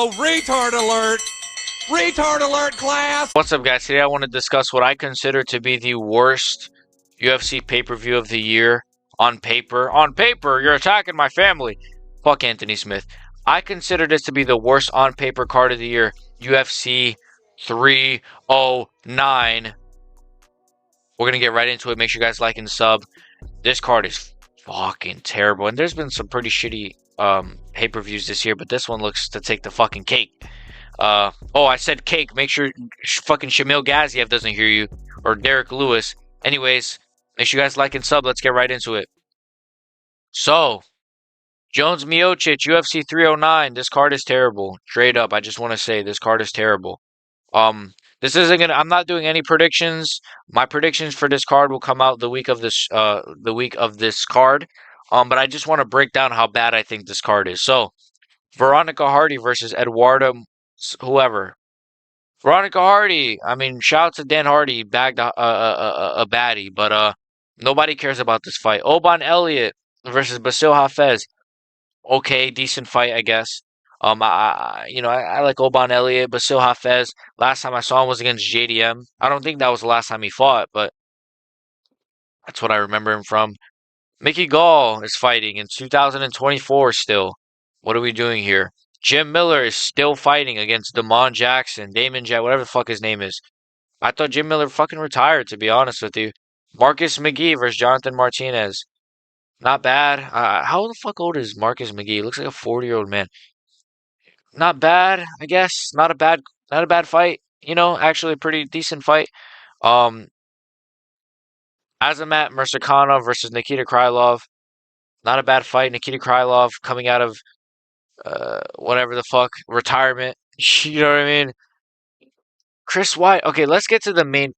Uh-oh, retard alert! Retard alert, class! What's up, guys? Today I want to discuss what I consider to be the worst UFC pay-per-view of the year on paper. On paper, you're attacking my family. Fuck Anthony Smith. I consider this to be the worst on-paper card of the year. UFC 309. We're going to get right into it. Make sure you guys like and sub. This card is fucking terrible. And there's been some pretty shitty pay-per-views this year, but this one looks to take the fucking cake. I said cake. Make sure fucking Shamil Gaziev doesn't hear you. Or Derek Lewis. Anyways, make sure you guys like and sub. Let's get right into it. So, Jones Miocic, UFC 309. This card is terrible. Straight up, I just want to say this card is terrible. This isn't gonna. I'm not doing any predictions. My predictions for this card will come out the week of this card. But I just want to break down how bad I think this card is. So, Veronica Hardy versus Eduardo whoever. Veronica Hardy. I mean, shout out to Dan Hardy, bagged a baddie, but nobody cares about this fight. Oban Elliott versus Basil Hafez. Okay, decent fight, I guess. I like Oban Elliott, Basil Hafez. Last time I saw him was against JDM. I don't think that was the last time he fought, but that's what I remember him from. Mickey Gall is fighting in 2024 still. What are we doing here? Jim Miller is still fighting against Damon Jackson, whatever the fuck his name is. I thought Jim Miller fucking retired, to be honest with you. Marcus McGee versus Jonathan Martinez. Not bad. How the fuck old is Marcus McGee? He looks like a 40-year-old man. Not bad, I guess. Not a bad fight. Actually a pretty decent fight. Azamat Murzakanov versus Nikita Krylov. Not a bad fight. Nikita Krylov coming out of whatever the fuck retirement. You know what I mean? Chris White. Okay, let's get to the main.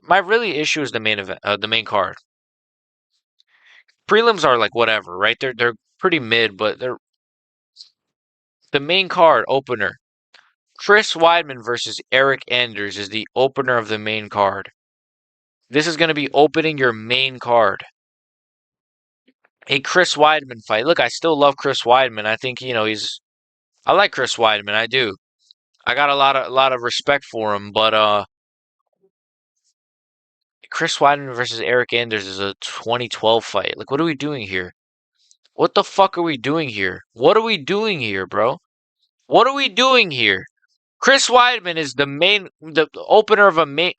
My really issue is the main event, the main card. Prelims are like whatever, right? They're pretty mid, but they're the main card opener. Chris Weidman versus Eric Anders is the opener of the main card. This is going to be opening your main card. A Chris Weidman fight. Look, I still love Chris Weidman. I think I like Chris Weidman. I do. I got a lot of respect for him, but Chris Weidman versus Eric Anders is a 2012 fight. Like, what are we doing here? What the fuck are we doing here? What are we doing here, bro? What are we doing here? Chris Weidman is the opener of a main.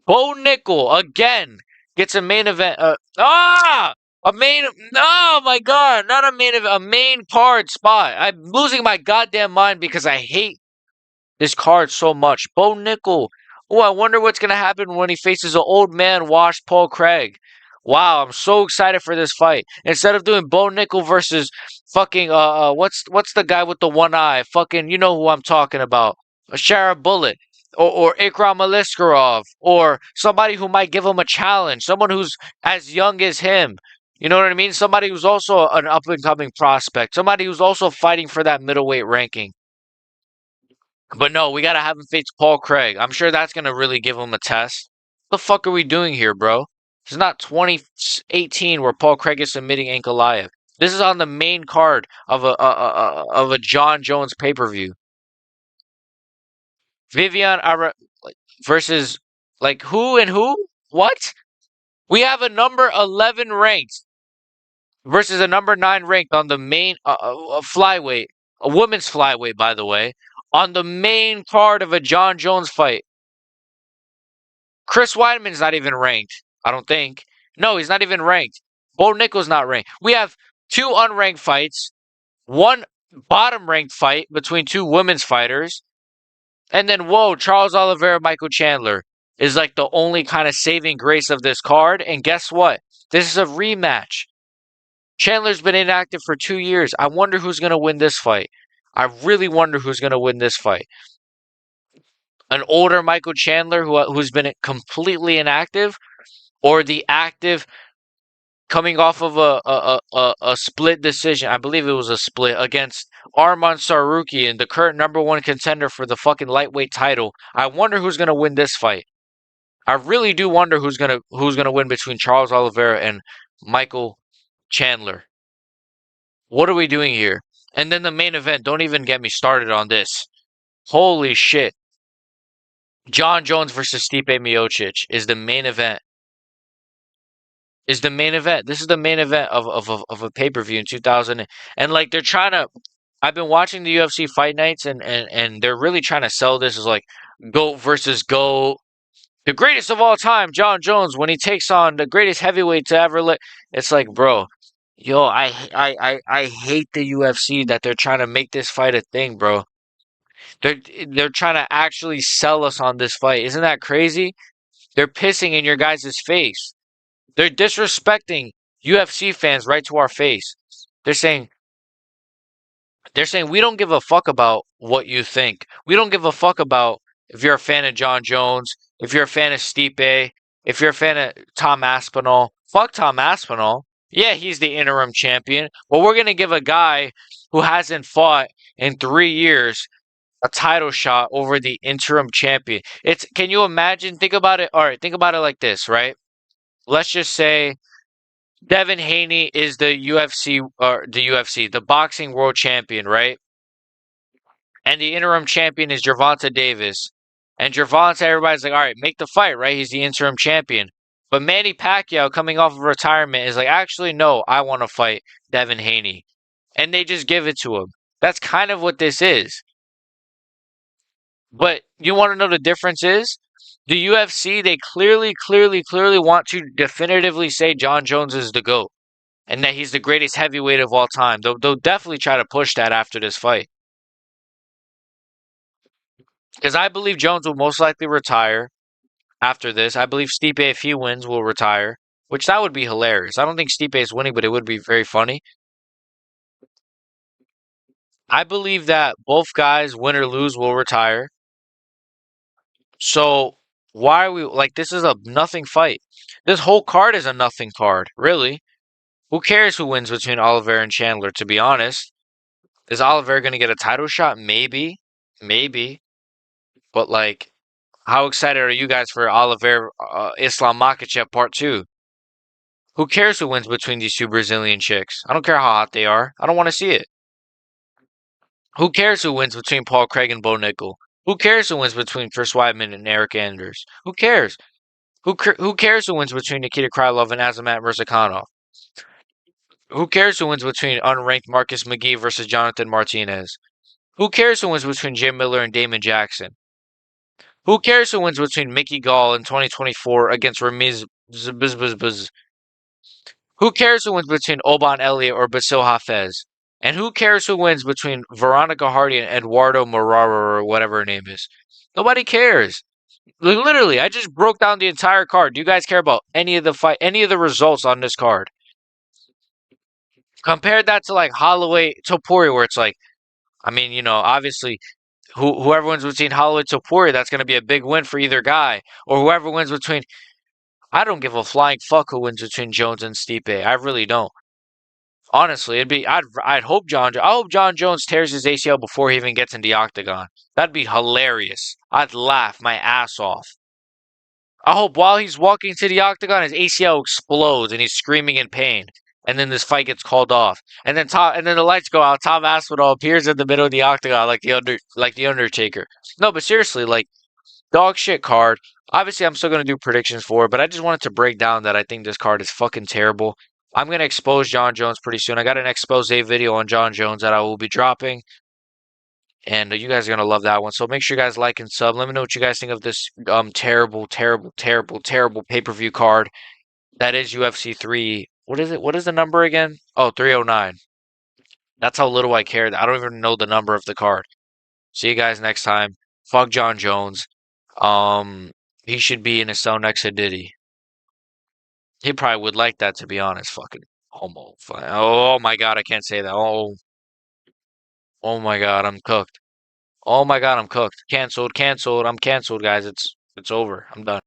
Bo Nickel again gets a main event. A main. Oh my god, not a main event, a main card spot. I'm losing my goddamn mind because I hate this card so much. Bo Nickel. Oh, I wonder what's gonna happen when he faces an old man washed Paul Craig. Wow, I'm so excited for this fight. Instead of doing Bo Nickel versus fucking what's the guy with the one eye? Fucking, you know who I'm talking about. Shara Bullet. Or Ikram Aliskerov. Or somebody who might give him a challenge. Someone who's as young as him. You know what I mean? Somebody who's also an up-and-coming prospect. Somebody who's also fighting for that middleweight ranking. But no, we gotta have him face Paul Craig. I'm sure that's gonna really give him a test. What the fuck are we doing here, bro? It's not 2018 where Paul Craig is submitting Ankalaev. This is on the main card of a John Jones pay-per-view. Vivian versus who and who? What? We have a number 11 ranked versus a number 9 ranked on the main flyweight, a women's flyweight, by the way, on the main card of a John Jones fight. Chris Weidman's not even ranked, I don't think. No, he's not even ranked. Bo Nickel's not ranked. We have 2 unranked fights, 1 bottom ranked fight between 2 women's fighters, and then Charles Oliveira, Michael Chandler is like the only kind of saving grace of this card. And guess what? This is a rematch. Chandler's been inactive for 2 years. I wonder who's going to win this fight. I really wonder who's going to win this fight. An older Michael Chandler who's been completely inactive, or the active coming off of a split decision. I believe it was a split against Arman Tsarukyan, the current number 1 contender for the fucking lightweight title. I wonder who's going to win this fight. I really do wonder who's gonna win between Charles Oliveira and Michael Chandler. What are we doing here? And then the main event, don't even get me started on this. Holy shit. John Jones versus Stipe Miocic is the main event. Is the main event. This is the main event of a pay-per-view in 2000. And like they're trying to I've been watching the UFC fight nights and they're really trying to sell this as like GOAT versus GOAT. The greatest of all time, John Jones, when he takes on the greatest heavyweight to ever live. It's like, bro, yo, I hate the UFC that they're trying to make this fight a thing, bro. They're they're trying to actually sell us on this fight. Isn't that crazy? They're pissing in your guys' face. They're disrespecting UFC fans right to our face. They're saying they're saying we don't give a fuck about what you think. We don't give a fuck about if you're a fan of John Jones, if you're a fan of Stipe, if you're a fan of Tom Aspinall. Fuck Tom Aspinall. Yeah, he's the interim champion, but we're gonna give a guy who hasn't fought in 3 years a title shot over the interim champion. It's can you imagine? Think about it. All right, think about it like this, right? Let's just say Devin Haney is the UFC or the boxing world champion, right? And the interim champion is Gervonta Davis. And Gervonta, everybody's like, all right, make the fight, right? He's the interim champion. But Manny Pacquiao, coming off of retirement, is like, actually, no, I want to fight Devin Haney. And they just give it to him. That's kind of what this is. But you want to know the difference is? The UFC, they clearly want to definitively say John Jones is the GOAT and that he's the greatest heavyweight of all time. They'll definitely try to push that after this fight. Because I believe Jones will most likely retire after this. I believe Stipe, if he wins, will retire, which that would be hilarious. I don't think Stipe is winning, but it would be very funny. I believe that both guys, win or lose, will retire. So why are we like this is a nothing fight. This whole card is a nothing card, really. Who cares who wins between Oliveira and Chandler, to be honest? Is Oliveira going to get a title shot? Maybe. Maybe. But like how excited are you guys for Oliveira Islam Makhachev Part 2? Who cares who wins between these two Brazilian chicks? I don't care how hot they are. I don't want to see it. Who cares who wins between Paul Craig and Bo Nickel? Who cares who wins between Chris Weidman and Eric Anders? Who cares? Who cares who wins between Nikita Krylov and Azamat Murzakanov? Who cares who wins between unranked Marcus McGee versus Jonathan Martinez? Who cares who wins between Jim Miller and Damon Jackson? Who cares who wins between Mickey Gall in 2024 against Ramiz Bzz? Who cares who wins between Oban Elliott or Basil Hafez? And who cares who wins between Veronica Hardy and Eduardo Morara or whatever her name is? Nobody cares. Literally, I just broke down the entire card. Do you guys care about any of the fight, any of the results on this card? Compare that to like Holloway Topuria, where it's like, I mean, obviously, whoever wins between Holloway Topuria, that's going to be a big win for either guy, or whoever wins between. I don't give a flying fuck who wins between Jones and Stipe. I really don't. Honestly, it'd be. I'd hope I hope John Jones tears his ACL before he even gets in the octagon. That'd be hilarious. I'd laugh my ass off. I hope while he's walking to the octagon, his ACL explodes and he's screaming in pain. And then this fight gets called off. And then the lights go out. Tom Aspinall appears in the middle of the octagon like the Undertaker. No, but seriously, like dog shit card. Obviously, I'm still gonna do predictions for it, but I just wanted to break down that I think this card is fucking terrible. I'm gonna expose John Jones pretty soon. I got an expose video on John Jones that I will be dropping. And you guys are gonna love that one. So make sure you guys like and sub. Let me know what you guys think of this terrible pay-per-view card. That is UFC 3. What is it? What is the number again? Oh, 309. That's how little I care. I don't even know the number of the card. See you guys next time. Fuck John Jones. He should be in a cell next to Diddy. He probably would like that, to be honest. Fucking homo. Oh my god, I can't say that. Oh my god, I'm cooked. Oh my god, I'm cooked. Cancelled. I'm canceled, guys. It's over. I'm done.